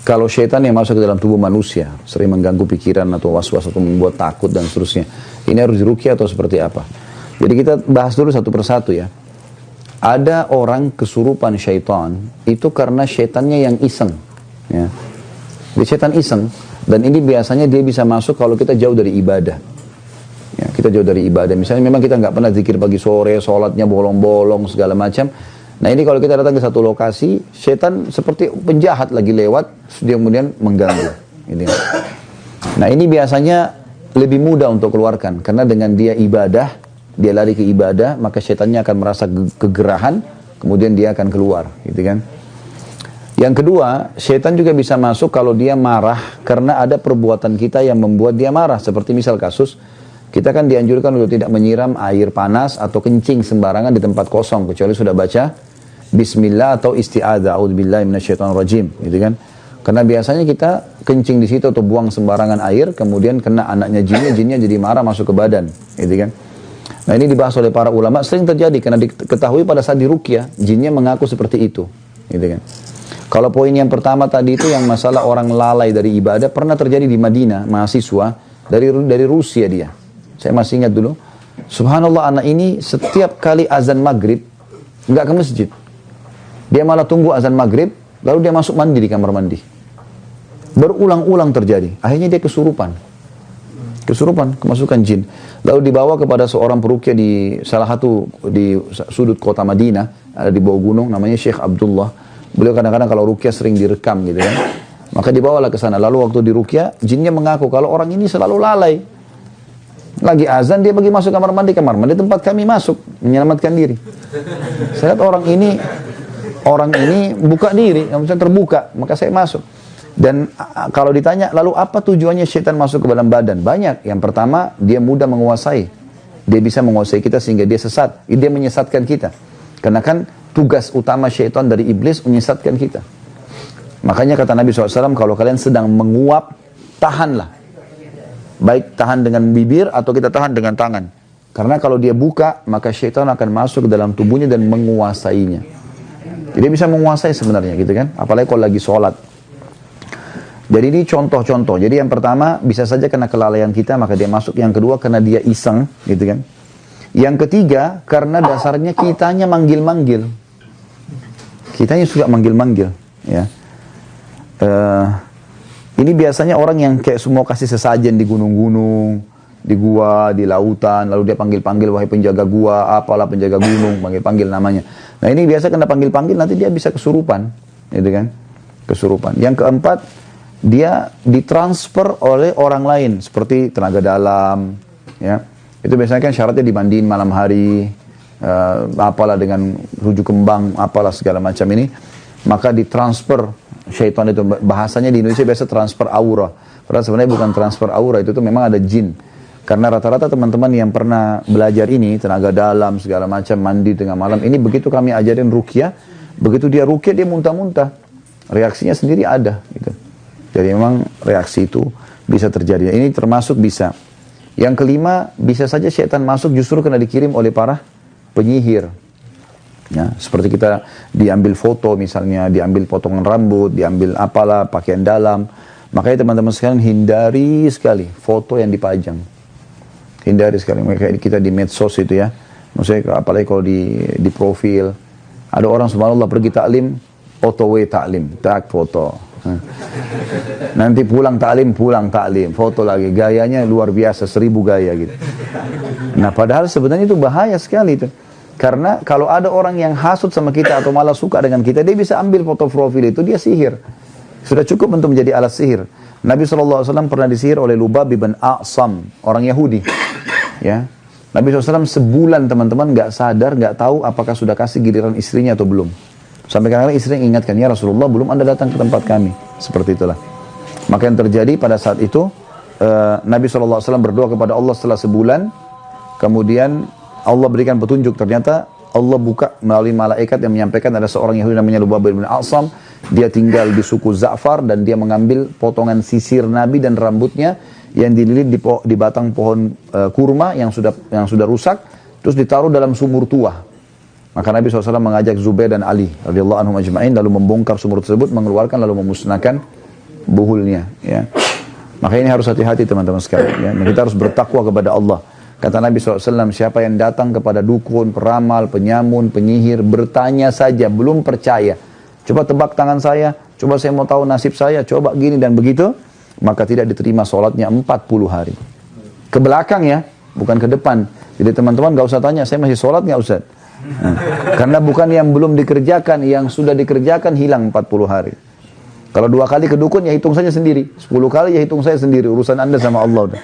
Kalau syaitan yang masuk ke dalam tubuh manusia, sering mengganggu pikiran atau was-was atau membuat takut dan seterusnya, ini harus diruqyah atau seperti apa? Jadi kita bahas dulu satu persatu ya. Ada orang kesurupan syaitan, itu karena syaitannya yang iseng. Ya. Jadi syaitan iseng, dan ini biasanya dia bisa masuk kalau kita jauh dari ibadah. Ya, kita jauh dari ibadah. Misalnya memang kita nggak pernah zikir pagi sore, sholatnya bolong-bolong, segala macam. Nah ini kalau kita datang ke satu lokasi, syaitan seperti penjahat lagi lewat, dia kemudian mengganggu. Gitu. Nah ini biasanya lebih mudah untuk keluarkan, karena dengan dia ibadah, dia lari ke ibadah, maka syaitannya akan merasa kegerahan, kemudian dia akan keluar. Gitu kan. Yang kedua, syaitan juga bisa masuk kalau dia marah, karena ada perbuatan kita yang membuat dia marah. Seperti misal kasus, kita kan dianjurkan untuk tidak menyiram air panas atau kencing sembarangan di tempat kosong, kecuali sudah baca Bismillah atau isti'adzah, a'udzubillahi minasyaitonirrajim, gitu kan? Karena biasanya kita kencing di situ atau buang sembarangan air, kemudian kena anaknya jinnya jadi marah masuk ke badan, gitu kan? Nah ini dibahas oleh para ulama, sering terjadi karena diketahui pada saat diruqyah, jinnya mengaku seperti itu, gitu kan? Kalau poin yang pertama tadi itu yang masalah orang lalai dari ibadah, pernah terjadi di Madinah, mahasiswa dari Rusia dia. Saya masih ingat dulu, subhanallah anak ini setiap kali azan maghrib nggak ke masjid. Dia malah tunggu azan maghrib, lalu dia masuk mandi di kamar mandi. Berulang-ulang terjadi. Akhirnya dia kesurupan. Kemasukan jin. Lalu dibawa kepada seorang peruqyah di salah satu di sudut kota Madinah, ada di bawah gunung, namanya Syekh Abdullah. Beliau kadang-kadang kalau ruqyah sering direkam gitu kan. Maka dibawalah ke sana. Lalu waktu di ruqyah, jinnya mengaku kalau orang ini selalu lalai. Lagi azan dia pergi masuk kamar mandi tempat kami masuk menyelamatkan diri. Saya lihat orang ini buka diri, misalnya terbuka, maka saya masuk. Dan kalau ditanya, lalu apa tujuannya syaitan masuk ke dalam badan? Banyak. Yang pertama, dia mudah menguasai. Dia bisa menguasai kita sehingga dia sesat. Dia menyesatkan kita. Karena kan tugas utama syaitan dari iblis menyesatkan kita. Makanya kata Nabi SAW, kalau kalian sedang menguap, tahanlah. Baik tahan dengan bibir atau kita tahan dengan tangan. Karena kalau dia buka, maka syaitan akan masuk ke dalam tubuhnya dan menguasainya. Jadi bisa menguasai sebenarnya gitu kan. Apalagi kalau lagi sholat. Jadi ini contoh-contoh. Jadi yang pertama bisa saja karena kelalaian kita maka dia masuk. Yang kedua karena dia iseng gitu kan. Yang ketiga karena dasarnya kitanya manggil-manggil. Kitanya suka manggil-manggil. Ya. Ini biasanya orang yang kayak semua kasih sesajen di gunung-gunung, di gua, di lautan, lalu dia panggil-panggil, wahai penjaga gua, apalah penjaga gunung, panggil-panggil namanya. Nah ini biasa kena panggil-panggil, nanti dia bisa kesurupan, gitu kan? Kesurupan. Yang keempat, dia ditransfer oleh orang lain, seperti tenaga dalam, ya. Itu biasanya kan syaratnya dimandiin malam hari, apalah dengan rujuk kembang, apalah segala macam ini, maka ditransfer syaitan itu, bahasanya di Indonesia biasa transfer aura. Padahal sebenarnya bukan transfer aura, itu tuh memang ada jin. Karena rata-rata teman-teman yang pernah belajar ini, tenaga dalam, segala macam, mandi tengah malam, ini begitu kami ajarin ruqyah, begitu dia ruqyah, dia muntah-muntah. Reaksinya sendiri ada. Gitu. Jadi memang reaksi itu bisa terjadi. Ini termasuk bisa. Yang kelima, bisa saja syaitan masuk justru karena dikirim oleh para penyihir. Ya, seperti kita diambil foto misalnya, diambil potongan rambut, diambil apalah, pakaian dalam. Makanya teman-teman sekalian hindari sekali foto yang dipajang. Hindari sekali, kayak kita di medsos itu ya. Maksudnya apalagi kalau di profil. Ada orang subhanallah pergi taklim, otw taklim, tak foto. Nanti pulang taklim, foto lagi. Gayanya luar biasa, 1000 gaya gitu. Nah padahal sebenarnya itu bahaya sekali itu. Karena kalau ada orang yang hasut sama kita atau malah suka dengan kita, dia bisa ambil foto profil itu, dia sihir. Sudah cukup untuk menjadi alat sihir. Nabi SAW pernah disihir oleh Lubab bin A'sam, orang Yahudi. Ya, Nabi SAW sebulan teman-teman nggak sadar, nggak tahu apakah sudah kasih giliran istrinya atau belum. Sampai kadang-kadang istrinya ingatkan, ya Rasulullah belum Anda datang ke tempat kami. Seperti itulah. Maka yang terjadi pada saat itu, Nabi SAW berdoa kepada Allah setelah sebulan, kemudian Allah berikan petunjuk, ternyata Allah buka melalui malaikat yang menyampaikan ada seorang Yahudi namanya Lubab bin A'sam, dia tinggal di suku Za'far dan dia mengambil potongan sisir Nabi dan rambutnya yang dililit di batang pohon kurma yang sudah rusak, terus ditaruh dalam sumur tua. Maka Nabi SAW mengajak Zubair dan Ali radhiyallahu anhum ajma'in lalu membongkar sumur tersebut, mengeluarkan lalu memusnahkan buhulnya, ya. Maka ini harus hati-hati teman-teman sekalian, ya. Kita harus bertakwa kepada Allah. Kata Nabi SAW, siapa yang datang kepada dukun, peramal, penyamun, penyihir, bertanya saja, belum percaya. Coba tebak tangan saya, coba saya mau tahu nasib saya, coba gini dan begitu, maka tidak diterima sholatnya 40 hari. Ke belakang ya, bukan ke depan. Jadi teman-teman gak usah tanya, saya masih sholat gak Ustaz? Nah, karena bukan yang belum dikerjakan, yang sudah dikerjakan hilang 40 hari. Kalau 2 kali ke dukun ya hitung saja sendiri, 10 kali ya hitung saya sendiri, urusan Anda sama Allah udah.